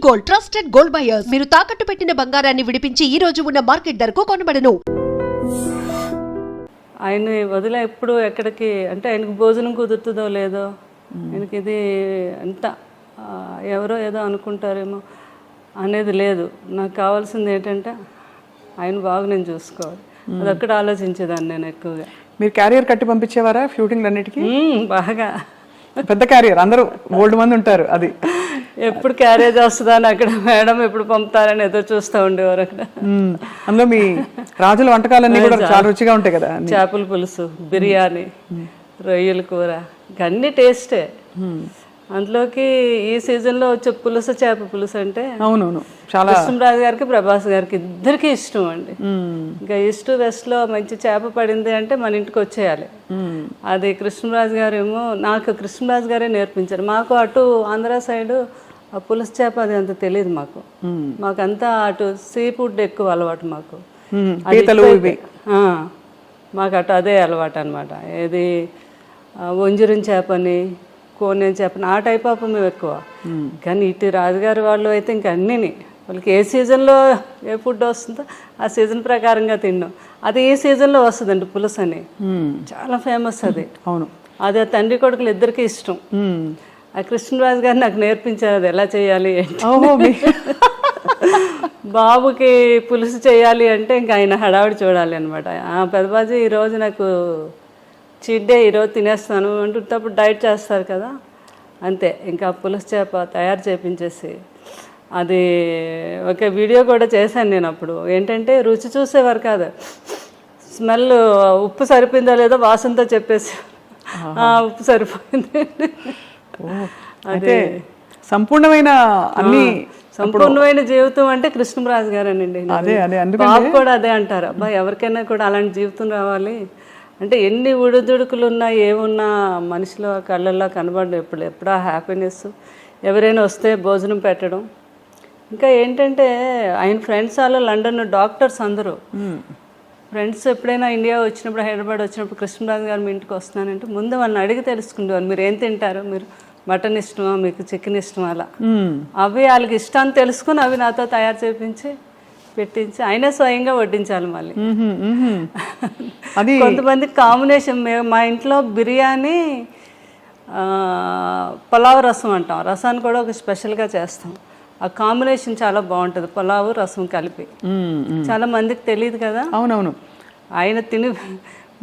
Gold, trusted gold buyers. మీరు తాకట్టు పెట్టిన బంగారాన్ని విడిపించి ఈ రోజు ఉన్న మార్కెట్ ధరకు కొనబడను. ఆయన వదిలే ఎప్పుడు ఎక్కడికి అంటే ఆయనకు భోజనం కుదురుతుందో లేదో, ఆయనకి ఇది అంత ఎవరో ఏదో అనుకుంటారేమో అనేది లేదు. నాకు కావాల్సింది ఏంటంటే ఆయన బాగా నేను చూసుకోవాలి, అదొక్కడ ఆలోచించేదాన్ని నేను ఎక్కువగా. మీరు క్యారియర్ కట్టి పంపించేవారా షూటింగ్ అన్నిటికీ? బాగా పెద్ద క్యారియర్, అందరూ ఓల్డ్ మంది ఉంటారు. అది ఎప్పుడు క్యారేజ్ వస్తుందా అని అక్కడ మేడం ఎప్పుడు పంపుతారని ఎదురు చూస్తూ ఉండేవారు అక్కడ. అందులో మీ రాజుల వంటకాలన్నీ కూడా చాలా రుచిగా ఉంటాయి కదా. చేపల పులుసు, బిర్యానీ, రొయ్యల కూర, అన్ని టేస్టే. అందులోకి ఈ సీజన్లో వచ్చే పులుసు, చేప పులుసు అంటే అవునవును చాలా కృష్ణరాజు గారికి, ప్రభాస్ గారికి ఇద్దరికి ఇష్టం అండి. ఇంకా ఈస్ట్ వెస్ట్ లో మంచి చేప పడింది అంటే మన ఇంటికి వచ్చేయాలి. అది కృష్ణరాజు గారు ఏమో, నాకు కృష్ణరాజు గారే నేర్పించారు. మాకు అటు ఆంధ్ర సైడ్ ఆ పులుసు చేప అది అంత తెలియదు మాకు. మాకంతా అటు సీ ఫుడ్ ఎక్కువ అలవాటు మాకు. మాకు అటు అదే అలవాటు అనమాట. ఏది వంజరం చేపని, కోనేం చేపని, ఆ టైప్ ఆఫ్ మేము ఎక్కువ. కానీ ఇటు రాజుగారి వాళ్ళు అయితే ఇంక అన్నీ వాళ్ళకి ఏ సీజన్లో ఏ ఫుడ్ వస్తుందో ఆ సీజన్ ప్రకారంగా తిన్నాం. అది ఈ సీజన్లో వస్తుందండి పులుసు అని, చాలా ఫేమస్ అది. అవును, అది ఆ తండ్రి కొడుకులు ఇద్దరికి ఇష్టం. ఆ కృష్ణరాజు గారు నాకు నేర్పించారు అది ఎలా చేయాలి ఏంటి. బాబుకి పులుసు చేయాలి అంటే ఇంకా ఆయన హడావిడి చూడాలి అనమాట. పెద్దబాజీ ఈరోజు నాకు చీట్ డే, ఈరోజు తినేస్తాను అంటున్నప్పుడు డైట్ చేస్తారు కదా, అంతే. ఇంకా పులుసు చేప తయారు చేపించేసి అది ఒక వీడియో కూడా చేశాను నేను. అప్పుడు ఏంటంటే రుచి చూసేవారు కాదు, స్మెల్ ఉప్పు సరిపోయిందో లేదో వాసనతో చెప్పేసి ఉప్పు సరిపోయింది. అదే సంపూర్ణమైన అన్ని సంపూర్ణమైన జీవితం అంటే కృష్ణరాజు గారేనండి. బాబు కూడా అదే అంటారు, అబ్బా ఎవరికైనా కూడా అలాంటి జీవితం రావాలి అంటే ఎన్ని ఉడుదుడుకులు ఉన్నా ఏమున్నా మనిషిలో కళ్ళల్లో కనబడడం ఎప్పుడో హ్యాపీనెస్. ఎవరైనా వస్తే భోజనం పెట్టడం. ఇంకా ఏంటంటే ఆయన ఫ్రెండ్స్ వాళ్ళు లండన్ డాక్టర్స్ అందరూ ఫ్రెండ్స్ ఎప్పుడైనా ఇండియా వచ్చినప్పుడు, హైదరాబాద్ వచ్చినప్పుడు కృష్ణరాజు గారు మీ ఇంటికి వస్తున్నానంటే ముందు వాళ్ళని అడిగి తెలుసుకుండేవాళ్ళు, మీరు ఏం తింటారు, మీరు మటన్ ఇష్టమా, మీకు చికెన్ ఇష్టమా, అలా అవి వాళ్ళకి ఇష్టాన్ని తెలుసుకుని అవి నాతో తయారు చేయించి పెట్టించి ఆయనే స్వయంగా వడ్డించాలి. మళ్ళీ కొంతమంది కాంబినేషన్, మా ఇంట్లో బిర్యానీ, పులావ్ రసం అంటాం, రసాన్ని కూడా ఒక స్పెషల్గా చేస్తాం. ఆ కాంబినేషన్ చాలా బాగుంటుంది, పులావు రసం కలిపి. చాలా మందికి తెలియదు కదా. అవునవును. ఆయన తిని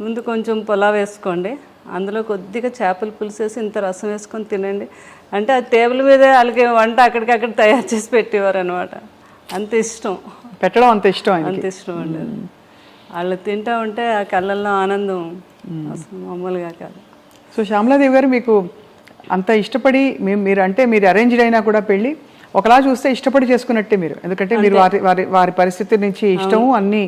ముందు కొంచెం పులావ్ వేసుకోండి, అందులో కొద్దిగా చేపల పులుసు వేసి ఇంత రసం వేసుకొని తినండి అంటే ఆ టేబుల్ మీదే వాళ్ళకి వంట అక్కడికక్కడ తయారు చేసి పెట్టేవారు అనమాట. అంత ఇష్టం పెట్టడం, అంత ఇష్టం, అంత ఇష్టం అండి. వాళ్ళు తింటూ ఉంటే ఆ కళ్ళల్లో ఆనందం అసలు మామూలుగా కాదు. సో శ్యామలాదేవి గారు, మీకు అంత ఇష్టపడి మీరు అంటే మీరు అరేంజ్డ్ అయినా కూడా పెళ్ళి ఒకలా చూస్తే ఇష్టపడి చేసుకున్నట్టే మీరు, ఎందుకంటే మీరు వారి పరిస్థితి నుంచి ఇష్టము అన్నీ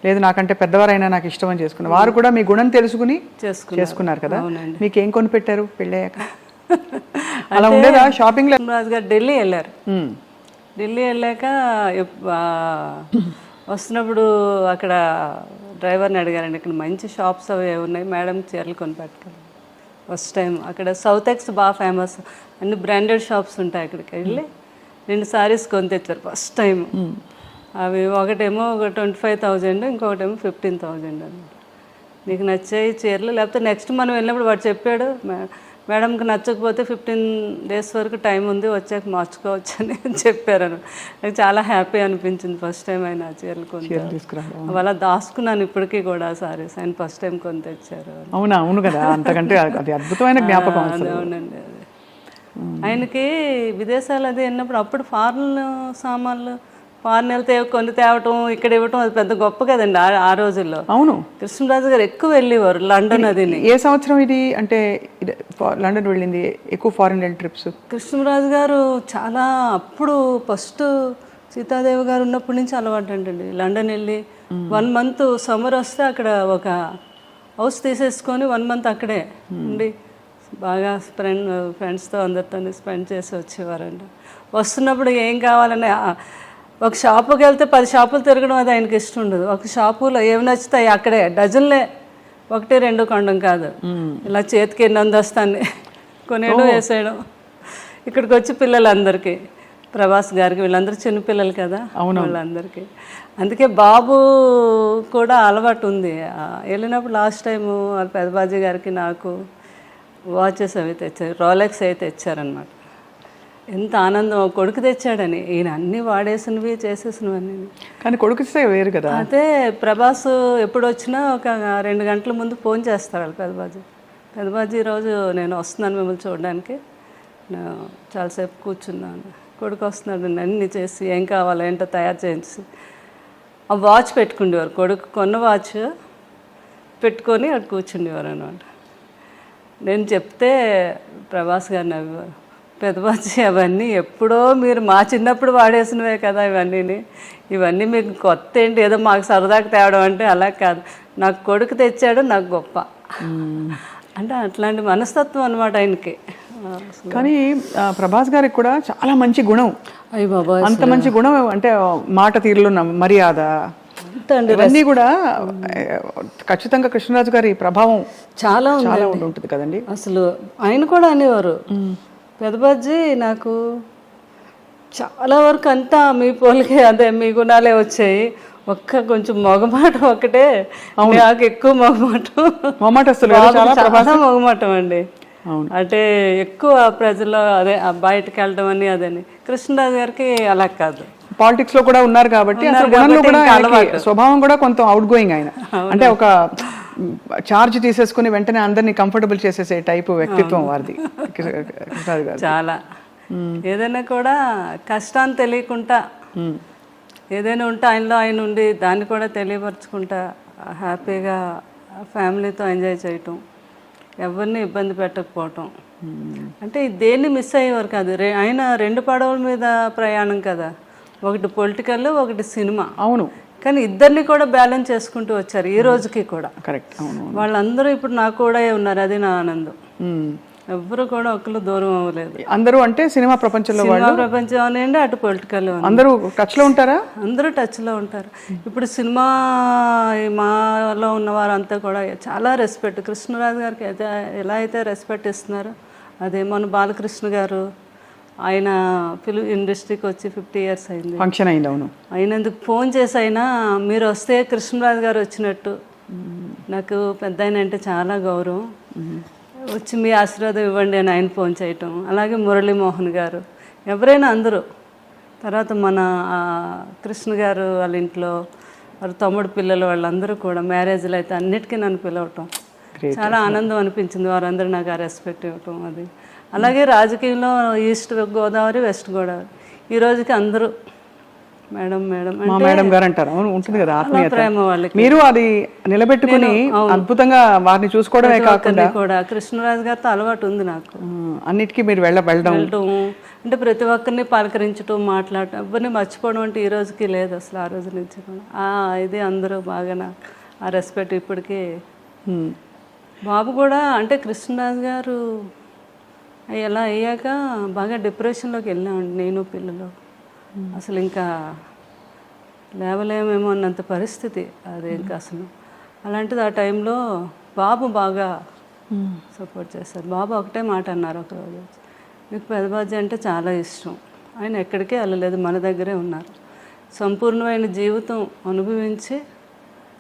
లేదు, నాకంటే పెద్దవారైనా నాకు ఇష్టం అని చేసుకున్నారు. వారు కూడా మీ గుణం తెలుసుకుని చేసుకున్నారు కదా. మీకు ఏం కొనిపెట్టారు పెళ్ళయ్యాక? అలా ఉండేదా షాపింగ్ లో? రాజు గారు ఢిల్లీ వెళ్ళారు. ఢిల్లీ వెళ్ళాక వస్తున్నప్పుడు అక్కడ డ్రైవర్ని అడిగారండి, ఇక్కడ మంచి షాప్స్ అవి ఉన్నాయి మేడం, చీరలు కొనిపెట్టుకోవాలి. ఫస్ట్ టైం అక్కడ సౌత్ ఎక్స్ బాగా ఫేమస్, అన్ని బ్రాండెడ్ షాప్స్ ఉంటాయి. అక్కడికి వెళ్ళి 2 సారీస్ కొని తెచ్చారు ఫస్ట్ టైం. అవి ఒకటేమో 25,000, ఇంకొకటేమో 15,000 అన్నమాట. నీకు నచ్చాయి చీరలు, లేకపోతే నెక్స్ట్ మనం వెళ్ళినప్పుడు వాడు చెప్పాడు, మేడంకి నచ్చకపోతే 15 days వరకు టైం ఉంది, వచ్చాక మార్చుకోవచ్చు అని చెప్పారు. నాకు చాలా హ్యాపీ అనిపించింది ఫస్ట్ టైం ఆయన చీరలు కొని తీసుకురావడం. అలా దాచుకున్నాను ఇప్పటికీ కూడా సారీస్, ఆయన ఫస్ట్ టైం కొని తెచ్చారు. అవునా? అవును కదా, అంతకంటే అది అద్భుతమైన జ్ఞాపకం. అవునండి. ఆయనకి విదేశాలు అది వెళ్ళినప్పుడు అప్పుడు ఫారెన్ సామాన్లు, ఫారెన్ వెళ్తే కొన్ని తేవటం, ఇక్కడ ఇవ్వటం, అది పెద్ద గొప్ప కదండి ఆ రోజుల్లో. అవును, కృష్ణరాజు గారు ఎక్కువ వెళ్ళేవారు లండన్. అది ఏ సంవత్సరం ఇది అంటే లండన్ వెళ్ళింది ఎక్కువ ఫారెన్ ట్రిప్స్? కృష్ణరాజు గారు చాలా అప్పుడు ఫస్ట్ సీతాదేవి గారు ఉన్నప్పటి నుంచి అలవాటు అంటండి. లండన్ వెళ్ళి 1 month సమ్మర్ వస్తే అక్కడ ఒక హౌస్ తీసేసుకొని 1 month అక్కడే ఉండి బాగా ఫ్రెండ్స్తో అందరితో స్పెండ్ చేసి వచ్చేవారండి. వస్తున్నప్పుడు ఏం కావాలని ఒక షాపుకి వెళ్తే 10 షాపులు తిరగడం అది ఆయనకి ఇష్టం ఉండదు. ఒక షాపులో ఏమి నచ్చుతాయి అక్కడే డజన్లే, 1-2 కొనడం కాదు, ఇలా చేతికి ఎన్ని అందొస్తాన్ని కొనేయడం వేసేయడం. ఇక్కడికి వచ్చి పిల్లలందరికీ ప్రభాస్ గారికి, వీళ్ళందరూ చిన్నపిల్లలు కదా వాళ్ళందరికీ. అందుకే బాబు కూడా అలవాటు ఉంది. వెళ్ళినప్పుడు లాస్ట్ టైము వాళ్ళ పెదబాజీ గారికి నాకు వాచెస్ అవి తెచ్చారు, రోలెక్స్ అవి తెచ్చారనమాట. ఎంత ఆనందం, కొడుకు తెచ్చాడని. ఈయన అన్నీ వాడేసినవి చేసేసినవన్నీ. కానీ కొడుకు ఇస్తే వేరు కదా. అదే ప్రభాస్ ఎప్పుడు వచ్చినా ఒక 2 గంటల ముందు ఫోన్ చేస్తారు వాళ్ళు పెదబాజీ ఈరోజు నేను వస్తున్నాను మిమ్మల్ని చూడడానికి, చాలాసేపు కూర్చున్నాను, కొడుకు వస్తున్నాడు, అన్నీ చేసి ఏం కావాలో ఏంటో తయారు చేసి ఆ వాచ్ పెట్టుకుండేవారు. కొడుకు కొన్న వాచ్ పెట్టుకొని అక్కడ కూర్చుండేవారు అనమాట. నేను చెప్తే ప్రభాస్ గారు నవ్వేవారు, పెదబాజీ అవన్నీ ఎప్పుడో మీరు మా చిన్నప్పుడు వాడేసినవే కదా ఇవన్నీ మీకు కొత్త ఏంటి, ఏదో మాకు సరదాగా తేవడం అంటే అలా కాదు, నాకు కొడుకు తెచ్చాడు నాకు గొప్ప అంటే అట్లాంటి మనస్తత్వం అనమాట ఆయనకి. కానీ ప్రభాస్ గారికి కూడా చాలా మంచి గుణం. అయ్యి బాబా, అంత మంచి గుణం అంటే మాట తీరులో మర్యాద ఇవన్నీ కూడా ఖచ్చితంగా కృష్ణరాజు గారి ప్రభావం చాలా ఉంటుంది కదండి. అసలు ఆయన కూడా అనేవారు, పెదబాజీ నాకు చాలా వరకు అంతా మీ పోలికే, అదే మీ గుణాలే వచ్చాయి, కొంచెం మొగమాటం ఒకటే నాకు ఎక్కువ చాలా మొగమాటం అండి. అంటే ఎక్కువ ప్రజల్లో అదే బయటకు వెళ్ళడం అని అదని. కృష్ణరాజు గారికి అలా కాదు, పాలిటిక్స్ లో కూడా ఉన్నారు కాబట్టి స్వభావం కూడా కొంత అవుట్ గోయింగ్ ఆయన. అంటే ఒక చార్జ్ తీసేసుకుని వెంటనే అందరినీ కంఫర్టబుల్ చేసేసే టైపు వ్యక్తిత్వం వారిది కృష్ణరాజు గారు. చాలా ఏదైనా కూడా కష్టాన్ని తెలియకుండా ఏదైనా ఉంటే ఆయనలో ఆయన ఉండి దాన్ని కూడా తెలియపరచుకుంటా హ్యాపీగా ఫ్యామిలీతో ఎంజాయ్ చేయటం, ఎవరిని ఇబ్బంది పెట్టకపోవటం. అంటే దేన్ని మిస్ అయ్యేవారు కాదు. ఆయన 2 పడవల మీద ప్రయాణం కదా, ఒకటి పొలిటికల్, ఒకటి సినిమా. అవును, కానీ ఇద్దరిని కూడా బ్యాలెన్స్ చేసుకుంటూ వచ్చారు ఈ రోజుకి కూడా. కరెక్ట్. వాళ్ళందరూ ఇప్పుడు నాకు కూడా ఉన్నారు, అది నా ఆనందం. ఎవ్వరు కూడా ఒకళ్ళు దూరం అవ్వలేదు. అందరూ అంటే సినిమా ప్రపంచంలో ప్రపంచం అనండి, అటు పొలిటికల్ అందరూ టచ్ లో ఉంటారా? అందరూ టచ్ లో ఉంటారు. ఇప్పుడు సినిమా మాలో ఉన్న వారంతా కూడా చాలా రెస్పెక్ట్, కృష్ణరాజు గారికి అయితే ఎలా అయితే రెస్పెక్ట్ ఇస్తున్నారు అదే. మన బాలకృష్ణ గారు ఆయన ఫిల్మ్ ఇండస్ట్రీకి వచ్చి 50 years అయింది, ఫంక్షన్ అయింది. అవును, అయినందుకు ఫోన్ చేసి అయినా మీరు వస్తే కృష్ణరాజు గారు వచ్చినట్టు, నాకు పెద్ద ఆయన అంటే చాలా గౌరవం, వచ్చి మీ ఆశీర్వాదం ఇవ్వండి అని ఆయన ఫోన్ చేయటం. అలాగే మురళీమోహన్ గారు, ఎవరైనా అందరూ. తర్వాత మన కృష్ణ గారు వాళ్ళ ఇంట్లో వాళ్ళ తమ్ముడు పిల్లలు వాళ్ళందరూ కూడా మ్యారేజ్లు అయితే అన్నిటికీ నన్ను పిలవటం చాలా ఆనందం అనిపించింది. వారందరూ నాకు ఆ రెస్పెక్ట్ ఇవ్వటం అది. అలాగే రాజకీయంలో ఈస్ట్ గోదావరి, వెస్ట్ గోదావరి, ఈ రోజుకి అందరూ మేడం మేడం మేడం గారు అంటారు. అవును, ఉంటుంది కదా ఆత్మీయత, ప్రేమ వాళ్ళకి. మీరు అది నిలబెట్టుకుని అద్భుతంగా వారిని చూసుకోవడమే కాకుండా కూడా కృష్ణరాజు గారితో అలవాటు ఉంది నాకు. అన్నిటికీ మీరు వెళ్ళడం అంటే ప్రతి ఒక్కరిని పలకరించడం, మాట్లాడటం, ఎవరిని మర్చిపోవడం అంటే ఈ రోజుకి లేదు అసలు. ఆ రోజు నుంచి కూడా ఇది అందరూ బాగా ఆ రెస్పెక్ట్ ఇప్పటికీ. బాబు కూడా అంటే కృష్ణరాజు గారు ఎలా అయ్యాక బాగా డిప్రెషన్లోకి వెళ్ళామండి నేను పిల్లలు. అసలు ఇంకా లేవలేమేమో అన్నంత పరిస్థితి అది ఇంకా అసలు. అలాంటిది ఆ టైంలో బాబు బాగా సపోర్ట్ చేశారు. బాబు ఒకటే మాట అన్నారు ఒకరోజు, మీకు పెదబాజీ అంటే చాలా ఇష్టం, ఆయన ఎక్కడికే వెళ్ళలేదు, మన దగ్గరే ఉన్నారు, సంపూర్ణమైన జీవితం అనుభవించి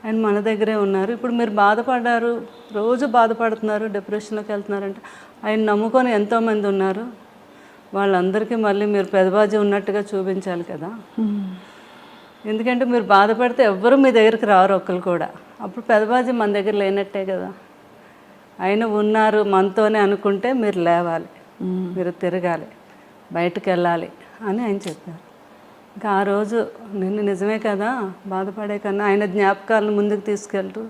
ఆయన మన దగ్గరే ఉన్నారు. ఇప్పుడు మీరు బాధపడ్డారు, రోజు బాధపడుతున్నారు, డిప్రెషన్లోకి వెళ్తున్నారంటే ఆయన నమ్ముకొని ఎంతోమంది ఉన్నారు, వాళ్ళందరికీ మళ్ళీ మీరు పెదబాజీ ఉన్నట్టుగా చూపించాలి కదా. ఎందుకంటే మీరు బాధపడితే ఎవ్వరూ మీ దగ్గరికి రారు ఒక్కరు కూడా. అప్పుడు పెదబాజీ మన దగ్గర లేనట్టే కదా. ఆయన ఉన్నారు మనతోనే అనుకుంటే మీరు లేవాలి, మీరు తిరగాలి, బయటకు వెళ్ళాలి అని ఆయన చెప్పారు. ఇంకా ఆ రోజు నిజమే కదా, బాధపడే కన్నా ఆయన జ్ఞాపకాలను ముందుకు తీసుకెళ్తూ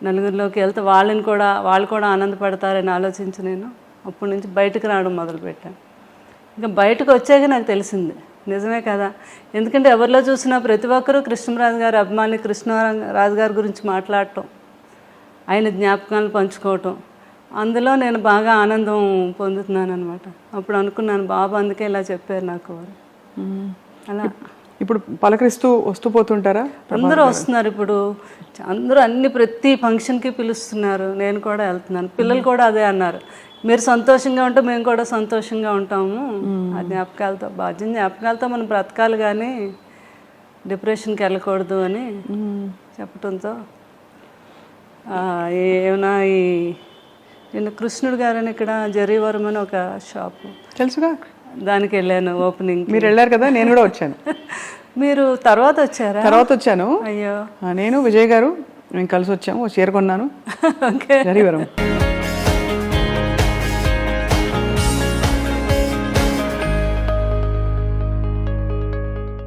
నలుగురిలోకి వెళ్తే వాళ్ళు కూడా ఆనందపడతారని ఆలోచించి నేను అప్పటి నుంచి బయటకు రావడం మొదలుపెట్టాను. ఇంకా బయటకు వచ్చాక నాకు తెలిసింది నిజమే కదా. ఎందుకంటే ఎవరిలో చూసినా ప్రతి ఒక్కరూ కృష్ణరాజు గారి అభిమాని, కృష్ణరాజు గారి గురించి మాట్లాడటం, ఆయన జ్ఞాపకాలను పంచుకోవటం, అందులో నేను బాగా ఆనందం పొందుతున్నాను అనమాట. అప్పుడు అనుకున్నాను బాబు అందుకే ఇలా చెప్పారు నాకు. అలా ఇప్పుడు పలకరిస్తూ వస్తూ పోతుంటారా? అందరూ వస్తున్నారు ఇప్పుడు, అందరూ ప్రతి ఫంక్షన్కి పిలుస్తున్నారు, నేను కూడా వెళ్తున్నాను. పిల్లలు కూడా అదే అన్నారు, మీరు సంతోషంగా ఉంటే మేము కూడా సంతోషంగా ఉంటాము. ఆ జ్ఞాపకాలతో జ్ఞాపకాలతో మనం బ్రతకాలి కానీ డిప్రెషన్కి వెళ్ళకూడదు అని చెప్పడంతో ఏమైనా నిన్న కృష్ణుడు గారని ఇక్కడ జరీవరం అని ఒక షాపు తెలుసుగా, దానికి వెళ్ళాను ఓపెనింగ్. మీరు వెళ్ళారు కదా, నేను కూడా వచ్చాను. మీరు తర్వాత వచ్చారా? తర్వాత వచ్చాను. అయ్యో, నేను విజయ్ గారు మేము కలిసి వచ్చాము, చీర కొన్నాను. ఓకే. జరీవరం.